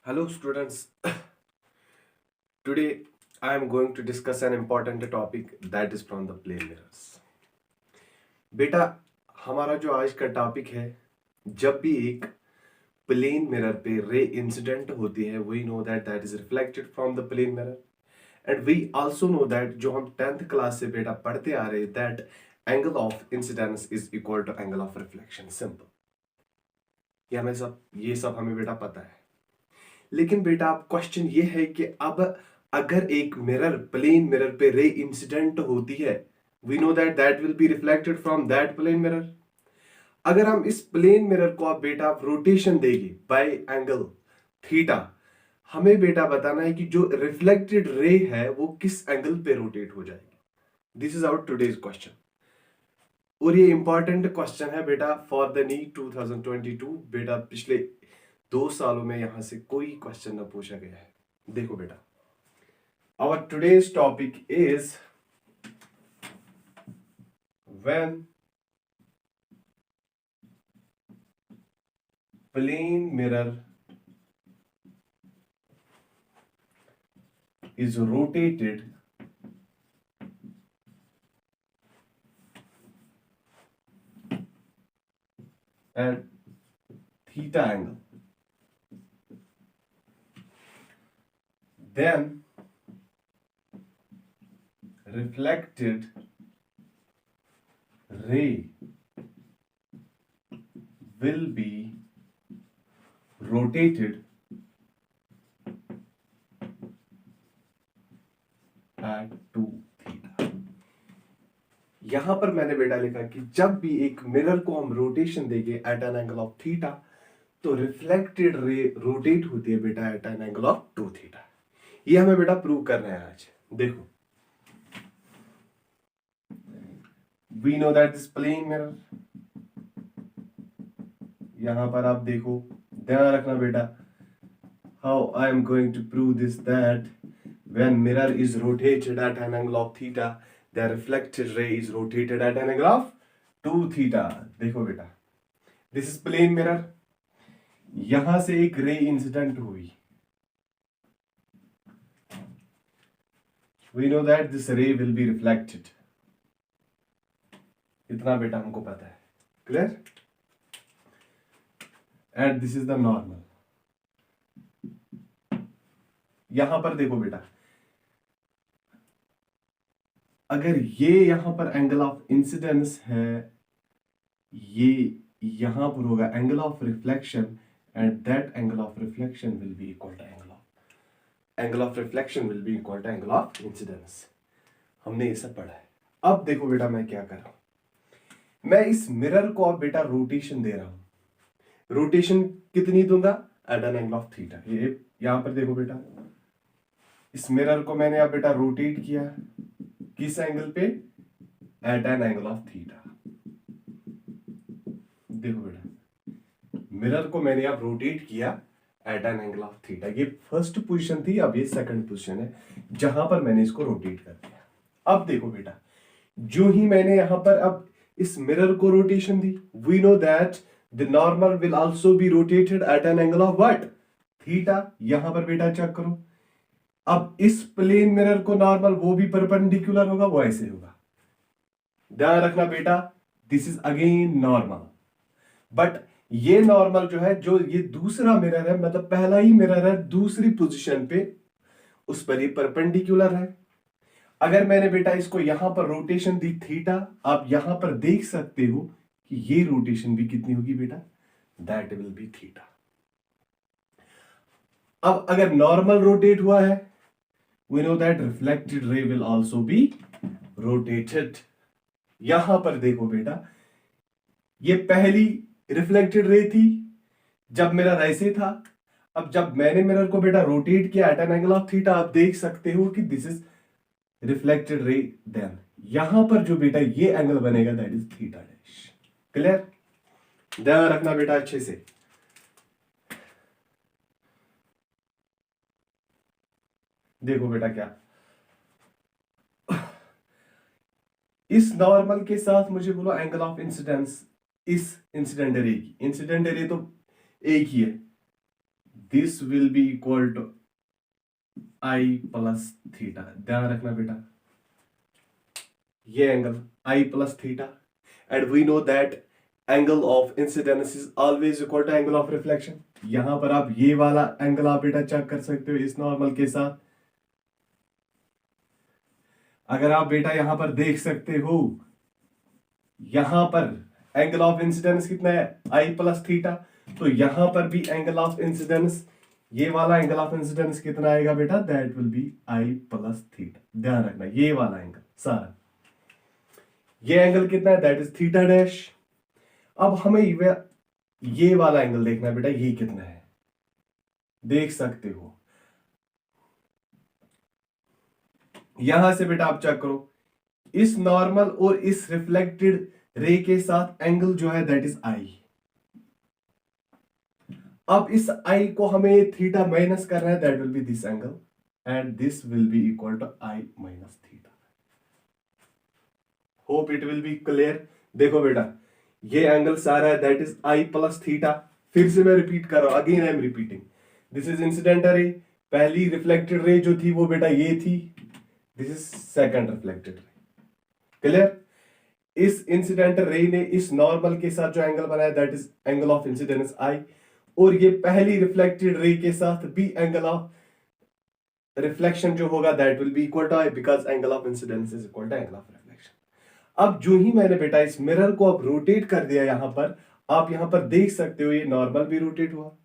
Hello, students. Today I am going to discuss an important topic that is from the plane mirrors. बेटा हमारा जो आज का topic है, जब भी एक प्लेन मिरर पे रे इंसिडेंट होती है, we know that that is reflected from the plane mirror and we also know that जो हम 10th क्लास से बेटा पढ़ते आ रहे that angle of incidence is equal to angle of reflection. Simple. ये सब हमें बेटा पता है. लेकिन बेटा अब क्वेश्चन ये है कि अब अगर एक मिरर प्लेन मिरर पे रे इंसिडेंट होती है, we know that that will be reflected from that plane mirror. अगर हम इस प्लेन मिरर को अब बेटा रोटेशन देंगे बाय एंगल थीटा, हमें बेटा बताना है कि जो रिफ्लेक्टेड रे है वो किस एंगल पे रोटेट हो जाएगी. This is our today's question और ये इंपॉर्टेंट क्वेश्चन है बेटा फॉर द नीट 2022. बेटा पिछले 2 सालों में यहां से कोई क्वेश्चन न पूछा गया है. देखो बेटा, our today's topic is when plane mirror is rotated at theta angle, then reflected ray will be rotated at 2 theta. यहां पर मैंने बेटा लिखा कि जब भी एक मिरर को हम रोटेशन देंगे at an angle of theta, तो रिफ्लेक्टेड रे रोटेट होती है बेटा at an angle of 2 theta. ये हमें बेटा प्रूव करना है आज. देखो, we know that this plane mirror, यहां पर आप देखो, ध्यान रखना बेटा, how I am going to prove this that when mirror is rotated at an angle of theta, the reflected ray is rotated at an angle of 2 theta. देखो बेटा, this is plane mirror, यहां से एक ray incident हुई. We know that this ray will be reflected. इतना बेटा हमको पता है. Clear? And this is the normal. यहां पर देखो बेटा, अगर ये यहां पर एंगल ऑफ इंसिडेंस है, ये यहां पर होगा angle of reflection and that angle of reflection will be equal to angle of reflection will be equal to angle of incidence. हमने ये सब पढ़ा है. अब देखो बेटा, मैं क्या कर रहा हूं, मैं इस मिरर को अब बेटा रोटेशन दे रहा हूं. रोटेशन कितनी दूंगा? At an angle of theta. ये यहां पर देखो बेटा, इस मिरर को मैंने अब बेटा रोटेट किया किस एंगल पे? At an angle of theta. देखो बेटा, मिरर को मैंने अब रोटेट किया at an angle of theta. ये फर्स्ट पोजीशन थी, अब ये सेकंड पोजीशन है जहां पर मैंने इसको रोटेट कर दिया. अब देखो बेटा, जो ही मैंने यहां पर अब इस मिरर को रोटेशन दी, we know that the normal will also be rotated at an angle of what? Theta. यहां पर बेटा चेक करो, अब इस प्लेन मिरर को नॉर्मल वो भी परपेंडिकुलर होगा, वो ऐसे होगा. ध्यान रखना बेटा, this is again normal. But ये नॉर्मल जो है, जो ये दूसरा मिरर है, मतलब पहला ही मिरर है दूसरी पोजीशन पे, उस पर ये परपेंडिकुलर है. अगर मैंने बेटा इसको यहां पर रोटेशन दी थीटा, आप यहां पर देख सकते हो कि ये रोटेशन भी कितनी होगी बेटा? That will be theta. अब अगर नॉर्मल रोटेट हुआ है, we know that reflected ray will also be rotated. यहां पर देखो बेटा, ये पहली रिफ्लेक्टेड रे थी जब मिरर ऐसे था. अब जब मैंने मिरर को बेटा रोटेट किया at an angle of theta, आप देख सकते हो कि this is reflected ray. Then यहां पर जो बेटा ये एंगल बनेगा that is theta dash. Clear? ध्यान रखना बेटा अच्छे से. देखो बेटा, क्या इस नॉर्मल के साथ मुझे बोलो एंगल ऑफ इंसिडेंस इस इंसिडेंट रे की. इंसिडेंट रे तो एक ही है, this will be equal to i plus theta. ध्यान रखना बेटा, ये angle i plus theta, and we know that angle of incidence is always equal to angle of reflection. यहां पर आप ये वाला एंगल आप बेटा चेक कर सकते हो इस नॉर्मल के साथ। अगर आप बेटा यहां पर देख सकते हो, यहां पर एंगल ऑफ इंसिडेंस कितना है, आई प्लस थीटा, तो यहां पर भी एंगल ऑफ इंसिडेंस, ये वाला एंगल ऑफ इंसिडेंस कितना आएगा बेटा, that will be i plus theta. ध्यान रखना ये वाला एंगल सारा, ये एंगल कितना है, दैट इज थीटा डैश। अब हमें ये वाला एंगल देखना है बेटा, ये कितना है, देख सकते हो यहां से बेटा आप चेक करो, इस नॉर्मल और इस रिफ्लेक्टेड रे के साथ एंगल जो है दैट इज आई। अब इस आई को हमें थीटा माइनस करना है, that will be this angle, and this will be equal to i minus theta. Hope it will be clear. देखो बेटा ये एंगल सारा है that is i plus theta. फिर से मैं रिपीट कर रहा हूं, again I am repeating, this is incident ray, पहली रिफ्लेक्टेड रे जो थी वो बेटा ये थी, this is second reflected ray. Clear. इस इंसिडेंट रे ने इस नॉर्मल के साथ जो एंगल बनाया that is angle of incidence I, और ये पहली रिफ्लेक्टेड रे के साथ भी एंगल ऑफ रिफ्लेक्शन जो होगा that will be equal to i, because angle of incidence is equal to angle of reflection. अब जो ही मैंने बेटा इस मिरर को अब रोटेट कर दिया, यहां पर आप यहां पर देख सकते हो ये नॉर्मल भी रोटेट हुआ।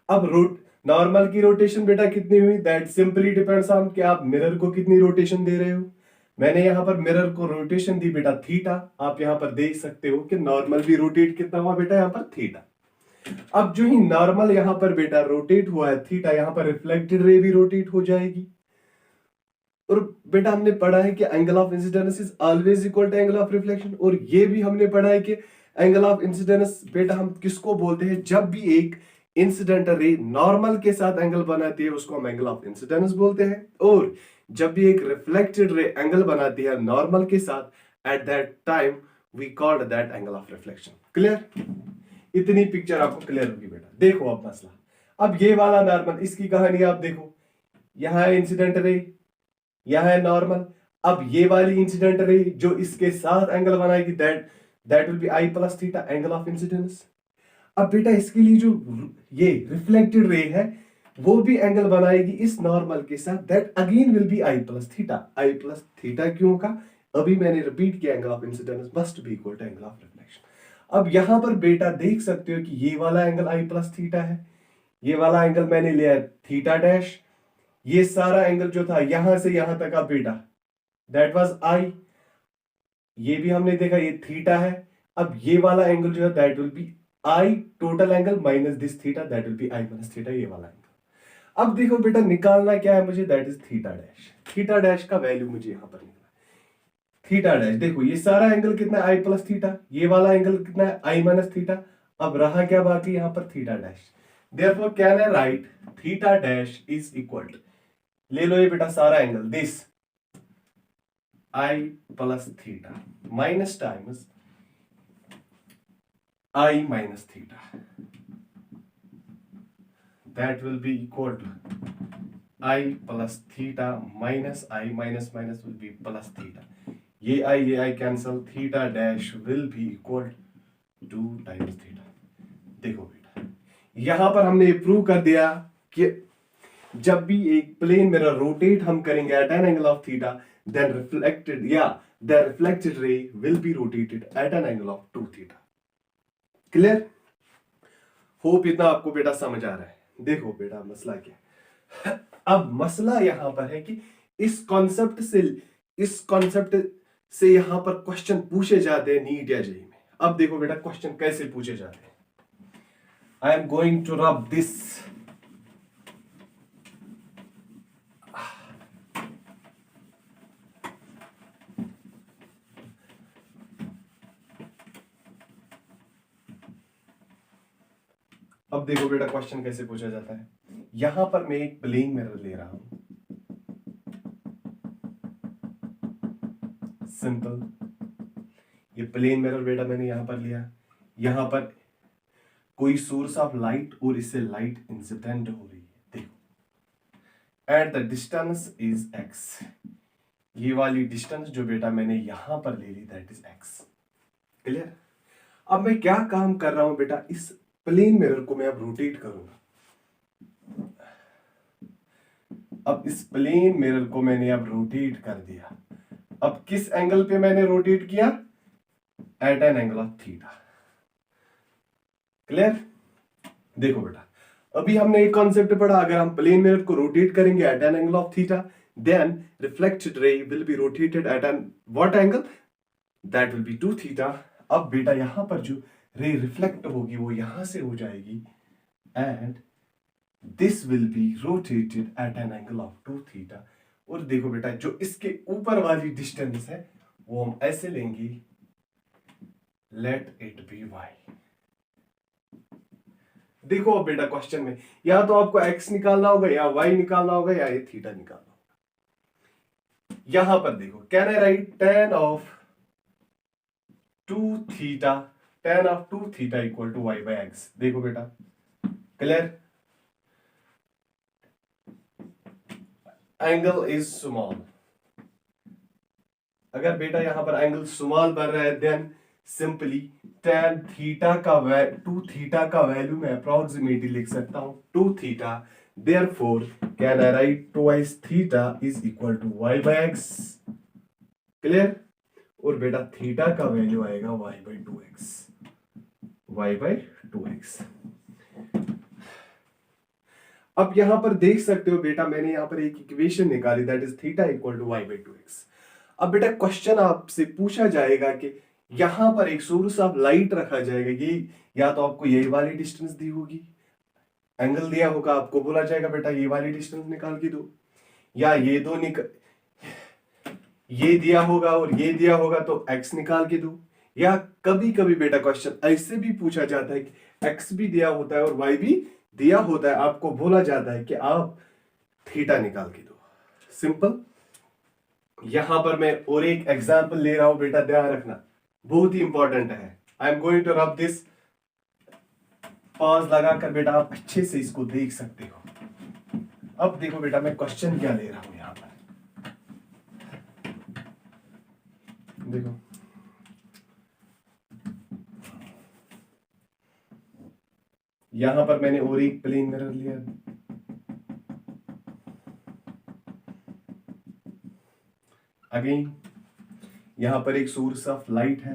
अब नॉर्मल की रोटेशन बेटा कितनी हुई, दैट सिंपली डिपेंड्स ऑन कि आप मिरर को कितनी रोटेशन दे रहे हो। मैंने यहां पर मिरर को रोटेशन दी बेटा थीटा, आप यहां पर देख सकते हो कि नॉर्मल भी रोटेट कितना हुआ बेटा, यहां पर थीटा। अब जो ही नॉर्मल यहां पर बेटा रोटेट हुआ है थीटा, यहां पर रिफ्लेक्टेड रे भी रोटेट हो जाएगी। और बेटा हमने पढ़ा है कि angle of incidence is always equal to angle of reflection, और ये भी हमने पढ़ा है कि एंगल ऑफ इंसिडेंस बेटा हम किसको बोलते हैं, जब भी एक इंसिडेंट रे नॉर्मल के साथ एंगल बनाती है उसको हम एंगल ऑफ इंसिडेंस बोलते हैं, और जब भी एक रिफ्लेक्टेड रे एंगल बनाती है नॉर्मल के साथ, at that time we called that angle of reflection. Clear. इतनी पिक्चर आपको क्लियर होगी बेटा। देखो अब मसला, अब ये वाला नॉर्मल, इसकी कहानी आप देखो, यहां है इंसिडेंट रे, यहां है नॉर्मल। अब ये वाली इंसिडेंट रे जो इसके साथ एंगल बनाएगी that will be i plus theta, angle of incidence. अब बेटा इसके लिए जो ये रिफ्लेक्टेड रे है वो भी एंगल बनाएगी इस नॉर्मल के साथ, that again will be i plus theta. I plus theta क्यों का, अभी मैंने रिपीट किया, angle of incidence must be equal to angle of reflection. अब यहां पर बेटा देख सकते हो कि ये वाला एंगल आई प्लस थीटा है, ये वाला एंगल मैंने लिया थीटा डैश, ये सारा एंगल जो था यहां से यहां तक का बेटा दैट वाज आई, ये भी हमने देखा ये थीटा है। अब ये वाला एंगल जो है that will be i total angle minus this theta, that will be i minus theta, ये वाला एंगल। अब देखो बेटा निकालना क्या है मुझे, that is theta dash. Theta dash का वैल्यू मुझे यहां पर निकला, थीटा डैश। देखो ये सारा एंगल कितना है, आई प्लस थीटा, ये वाला एंगल कितना है, आई माइनस थीटा। अब रहा क्या बाकी यहां पर, theta dash. Therefore can I write theta dash is equal to, ले लो ये बेटा सारा angle, this i plus theta minus times i minus theta, that will be equal to I plus theta minus I minus minus will be plus theta. ये I cancel, theta dash will be equal to 2 times theta. देखो बेटा यहां पर हमने prove कर दिया कि जब भी एक प्लेन मिरर रोटेट हम करेंगे at an angle of theta, then the reflected ray will be rotated at an angle of 2 theta. Clear. Hope इतना आपको बेटा समझ आ रहा है। देखो बेटा मसला क्या है, अब मसला यहां पर है कि इस कॉन्सेप्ट से यहां पर क्वेश्चन पूछे जाते हैं नीट या जेईई में। अब देखो बेटा क्वेश्चन कैसे पूछे जाते हैं, I am going to rub this, अब देखो बेटा क्वेश्चन कैसे पूछा जाता है। यहां पर मैं एक प्लेन मिरर ले रहा हूं, सिंपल, ये प्लेन मिरर बेटा मैंने यहां पर लिया, यहां पर कोई सोर्स ऑफ लाइट और इससे लाइट इंसिडेंट हो रही है, देखो at the distance is x, ये वाली डिस्टेंस जो बेटा मैंने यहां पर ले ली दैट इज एक्स। क्लियर? अब मैं क्या काम कर रहा हूं बेटा, इस प्लेन मिरर को मैं अब रोटेट करूंगा। अब इस प्लेन मिरर को मैंने अब रोटेट कर दिया। अब किस एंगल पे मैंने रोटेट किया? At an angle of theta. Clear? देखो बेटा, अभी हमने एक कॉन्सेप्ट पढ़ा, अगर हम प्लेन मिरर को रोटेट करेंगे at an angle of theta, then reflected ray will be rotated at an what angle? That will be 2 theta. अब बेटा यहां पर जो रे रिफ्लेक्ट होगी वो यहां से हो जाएगी and this will be rotated at an angle of 2 theta. और देखो बेटा, जो इसके ऊपर वाली डिस्टेंस है वो हम ऐसे लेंगे, लेट इट बी वाई। देखो अब बेटा क्वेश्चन में या तो आपको x निकालना होगा या y निकालना होगा या ये थीटा निकालना होगा। यहां पर देखो, can I write tan of 2 theta, tan of 2 theta equal to y by x। देखो बेटा, क्लियर? एंगल इज स्मॉल, अगर बेटा यहां पर एंगल स्मॉल बन रहा है देन सिंपली tan थीटा का 2 थीटा का वैल्यू मैं अप्रोक्सीमेटली लिख सकता हूं 2 theta, therefore can I write twice theta is equal to y by x। Clear? और बेटा थीटा का वैल्यू आएगा y by 2x, y by 2x। अब यहां पर देख सकते हो बेटा, मैंने यहां पर एक इक्वेशन निकाली that is theta equal to y by 2x। अब बेटा क्वेश्चन आपसे पूछा जाएगा कि यहां पर एक सोर्स ऑफ लाइट रखा जाएगा, ये या तो आपको यही वाली डिस्टेंस दी होगी, एंगल दिया होगा, आपको बोला जाएगा बेटा ये वाली डिस्टेंस निकाल के दो, या ये दो ये दिया होगा और ये दिया होगा तो x निकाल के दो, या कभी कभी बेटा क्वेश्चन ऐसे भी पूछा जाता है कि x भी दिया होता है और y भी दिया होता है, आपको बोला जाता है कि आप थीटा निकाल के दो। सिंपल। यहां पर मैं और एक एग्जांपल ले रहा हूं बेटा, ध्यान रखना, बहुत ही इंपॉर्टेंट है। I am going to rub this, pause लगाकर बेटा आप अच्छे से इसको देख सकते हो। अब देखो बेटा, मैं क्वेश्चन क्या ले रहा हूं यहां पर, देखो यहां पर मैंने और एक प्लेन मिरर लिया, अगेन यहां पर एक सोर्स ऑफ लाइट है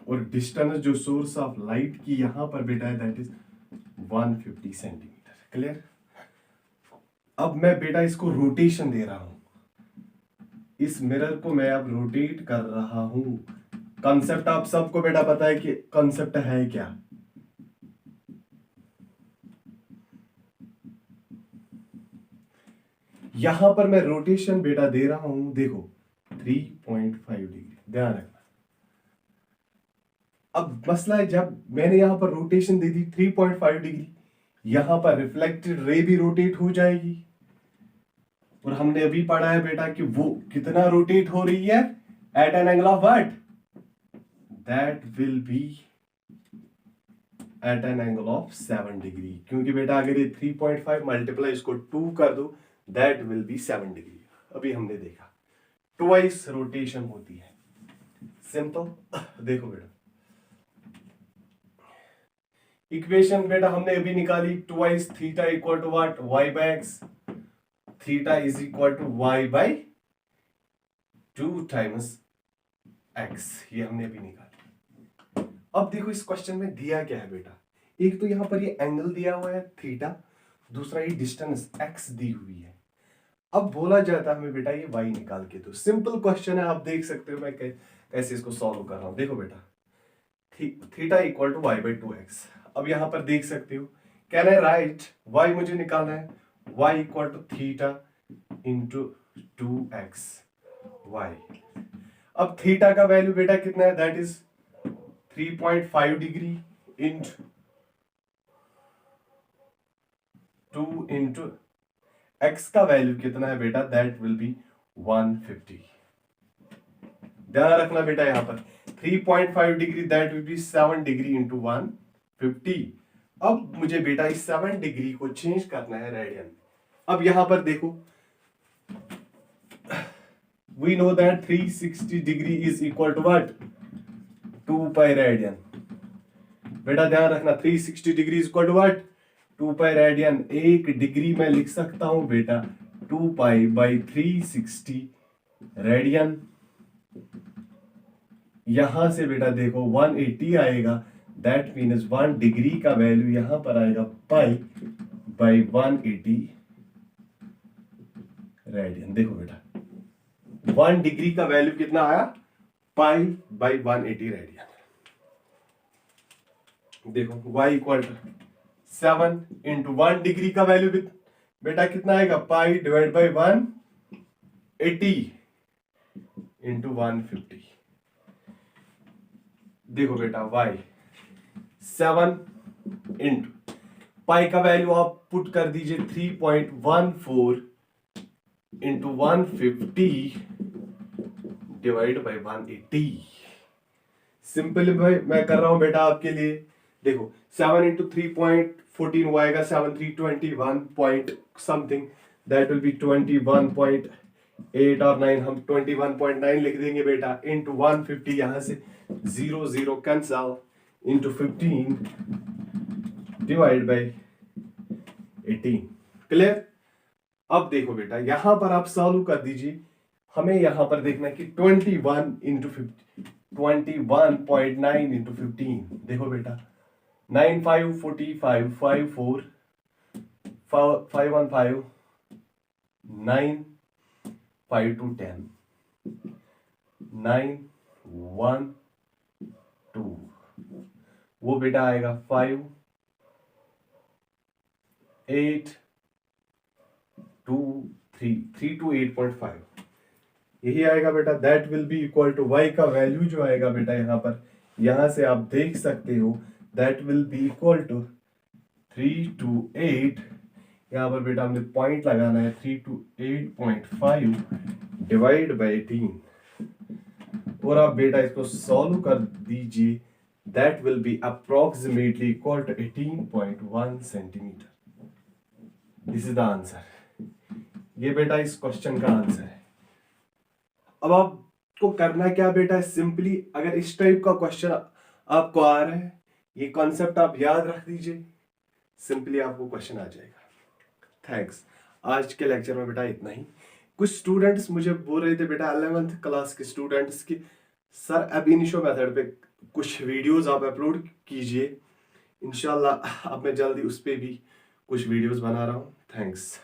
और डिस्टेंस जो सोर्स ऑफ लाइट की यहां पर बेटा है दैट इज 150 सेंटीमीटर। क्लियर? अब मैं बेटा इसको रोटेशन दे रहा हूं, इस मिरर को मैं अब रोटेट कर रहा हूं। कॉन्सेप्ट आप सबको बेटा पता है कि कॉन्सेप्ट है क्या? यहां पर मैं रोटेशन बेटा दे रहा हूं, देखो 3.5 डिग्री, ध्यान रखना। अब मसला है, जब मैंने यहां पर रोटेशन दे दी 3.5 डिग्री, यहां पर रिफ्लेक्टेड रे भी रोटेट हो जाएगी, और हमने अभी पढ़ा है बेटा कि वो कितना रोटेट हो रही है at an angle of what? That will be at an angle of 7 degree, क्योंकि बेटा अगर ये 3.5 मल्टीप्लाई इसको 2 कर दो दैट विल बी 7 डिग्री। अभी हमने देखा ट्वाइस रोटेशन होती है। सिंपल। देखो बेटा, इक्वेशन बेटा हमने अभी निकाली, twice theta equal to what? y by x. Theta is equal to y by 2 times x, ये हमने अभी निकाली। अब देखो इस क्वेश्चन में दिया क्या है बेटा, एक तो यहां पर ये एंगल दिया हुआ है थीटा, दूसरा ये डिस्टेंस x दी हुई है। अब बोला जाता है हमें बेटा ये y निकाल के दो। सिंपल क्वेश्चन है, आप देख सकते हो मैं कैसे इसको सॉल्व कर रहा हूं। देखो बेटा, theta equal to y by 2x। अब यहां पर देख सकते हो, कैन आई राइट y मुझे निकालना है, y equal to theta into 2x y। अब थीटा का वैल्यू बेटा कितना है? That is 3.5 degree into 2 into x का वैल्यू कितना है बेटा? That will be 150। ध्यान रखना बेटा, यहां पर 3.5 degree that will be 7 degree into 150। अब मुझे बेटा इस 7 डिग्री को चेंज करना है रेडियन। अब यहां पर देखो, we know that 360 degree is equal to what, 2 pi radian. बेटा ध्यान रखना 360 degree is equal to what, 2 pi radian. 1 degree में लिख सकता हूं बेटा 2 पाई बाई 360 रेडियन। यहां से बेटा देखो 180 आएगा, दैट मीन्स 1 डिग्री का वैल्यू यहां पर आएगा पाई बाई 180 रेडियन। देखो बेटा 1 डिग्री का वैल्यू कितना आया, पाई बाई 180 रेडियन। देखो y equal to 7 into 1 degree का वैल्यू बेटा कितना आएगा, पाई डिवाइड बाई 180 इंटू 150। देखो बेटा y 7 इंटू पाई का वैल्यू आप पुट कर दीजिए 3.14 इंटू 150 डिवाइड बाई 180। सिंपल भाई मैं कर रहा हूं बेटा आपके लिए। देखो 7 इंटू 3.14 वो आएगा 7321 point something, that will B 21.8 और 9, हम 21.9 लिख देंगे बेटा, इंटू 150, यहां से 0 0 cancel, into 15 divide by 18। Clear. अब देखो बेटा यहां पर आप सॉल्व कर दीजिए, हमें यहां पर देखना है कि 21 इंटू 21.9 इंटू 15। देखो बेटा 9 5 45 5 4 5 1 5 9 5 2 10 9 1 2, वो बेटा आएगा 5 8 2 3 3 to 8.5, यही आएगा बेटा। That will be equal to y का वैल्यू जो आएगा बेटा यहां पर, यहां से आप देख सकते हो that will be equal to 3 to 8, यहां पर बेटा हमने पॉइंट लगाना है, 3 to 8.5 डिवाइड बाई 18। और आप बेटा इसको सॉल्व कर दीजिए, that will be approximately equal to 18.1 centimetre. This is the answer. ये बेटा इस क्वेश्चन का आंसर है। अब आपको करना क्या बेटा, सिंपली अगर इस टाइप का क्वेश्चन आपको आ रहा है, ये कॉन्सेप्ट आप याद रख दीजिए, सिंपली आपको क्वेश्चन आ जाएगा। थैंक्स। आज के लेक्चर में बेटा इतना ही। कुछ स्टूडेंट्स मुझे बोल रहे थे बेटा 11th क्लास के स्टूडेंट्स की, सर अब इनिशियो मेथड पे कुछ वीडियोस आप अपलोड कीजिए। इंशाल्लाह अब मैं जल्दी उस पर भी कुछ वीडियोस बना रहा हूँ। थैंक्स।